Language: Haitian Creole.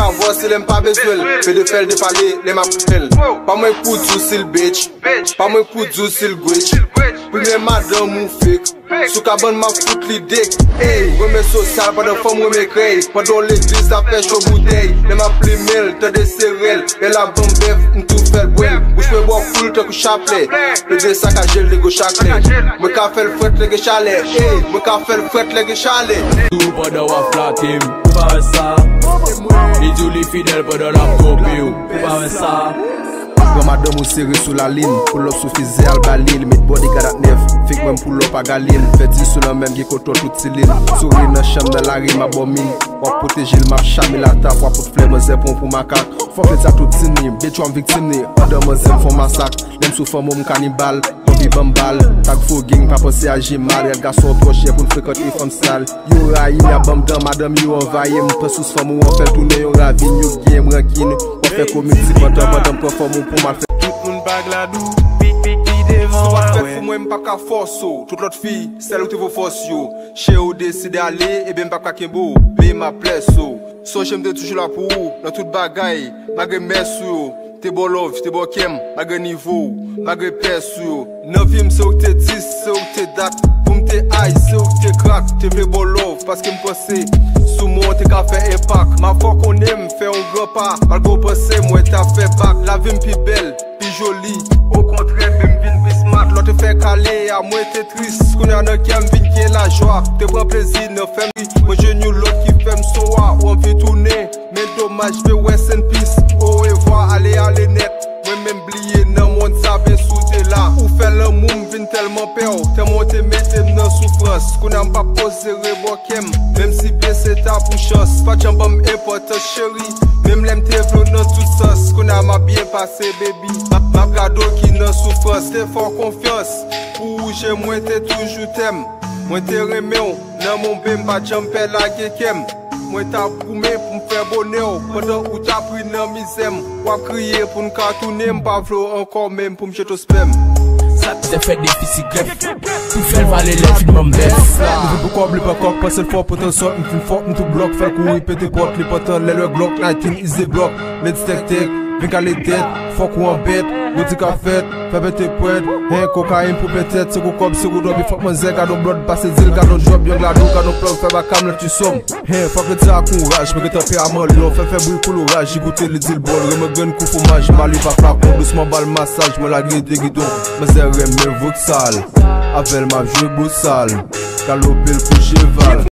ka vos, lem pa bezwel. Fe de fel de pale, lem ap fel. Pa mwen poudzou sil bitch, pa mwen poudzou sil gwitch. Prime madam ou fake, sou ka ban ma fout li dek. Hey, reme sosal, pa de fom reme krey. Pa don l'eglis la fè chou boutey. Lem ap li mel, te de serel. E la ban bef, ntou fel bwel. Bouch me bo full te kou chaple. Le de sak a jel de go chakle. Mwen ka fel fret lege chale. Hey, mwen ka fel fret lege chale. Tout pa de wap flat him, pou pa wè sa. Idou li fidèl pa de la kopi ou, pou pa wè sa. Madame ou serré sous la ligne, pull up sous fizé al balil, mit body gadat nef, fik même pull up à galil, feti sous la même gikoto tout silil, souris dans chambre de la rime à bomine, wap protéger le map chamé la tap, wap pour flemme zépon pour macaque, faut faire ça tout tini, bitch ou victime ni, madame zème font massacre, l'aime sous forme ou cannibale, on bambal, tag faux gang, pas penser à mal, el garçon trop cher pour fréquenter femme sale, yo raïm ya bam dans madame yo envahi, m'pas sous forme ou on fait tourner yo ravine, yo game rankine, on fait community, madame performe pour mal. Tout moun bag la dou, pi devan wa fait fou mwen pa ka force toute l'autre fille, celle où tu veux force yo. Chez ou décide aller, et ben pa ka kembo, be ma place so j'aime de toujours là pour ou, dans toute bagaille, malgré merci yo. T'es bon love, t'es bon kem, malgré niveau, malgré perso yo. 9e c'est où t'es 10, c'est où t'es date, boum t'es high, c'est où t'es crack, t'es fait bon love, parce que m'passe sous moi t'es qu'à faire impact. Ma foi qu'on aime, fait un gros pas, malgré passer, moi t'as fait back. La vie m'pi belle, pi jolie, au contraire, m'vin pi smart. L'autre fait caler, à moi t'es triste, qu'on a un qui aime vin qui est la joie. T'es prends plaisir, ne fais moi je new l'autre qui fait m'soa, ou on fait tourner, mais dommage, je vais rest in peace. Au revoir, allez net, moi même blié, non mon savait sous t'es là. Ou fait le moum, vin tellement peur, tellement t'es mettez dans souffrance, qu'on a pas posé revoquem, même si bien c'est ta pour chance, pas jambam important chérie, même l'aime t'es vlo dans tout sens, qu'on a ma bien passé baby, ma gado qui n'a souffrance, t'es fort confiance, pour j'ai moi t'es toujours t'aime, moi t'es remé, dans mon bim pas jumper la gekem. Moi t'as goumé pour me faire bonheur, pendant où t'as pris dans misère, ou crier pour me cartonner, m'pas vlo encore même pour me jeter au spam. Ça t'es fait déficit greffe, tout fait valer les films m'embête. Nous veux beaucoup oublier pas quoi, passer le fort pour t'en sortir, nous fort, nous tout bloc, faire courir, péter porte, les potins, les glock, 19 is the block, let's take, vin qu'à les têtes, faut qu'on en bête, boutique à fête, fais péter poète, hein, cocaïne pour peut-être, c'est qu'on c'est qu'on doit, faut que mon zèle, gardons blood, passer zèle, gardons job, yon gardons, gardons plug, fais bacam, là tu sommes, hein, faut que tu as courage, mais que t'as fait à mal, l'eau, fais bruit pour l'orage, j'écoutais le deal ball, remets gun, coup fromage, mali, pas frappon, doucement balle massage, moi la grille des guidons, mais c'est remets votre sale, avec ma joué beau sale, galopé le coup cheval.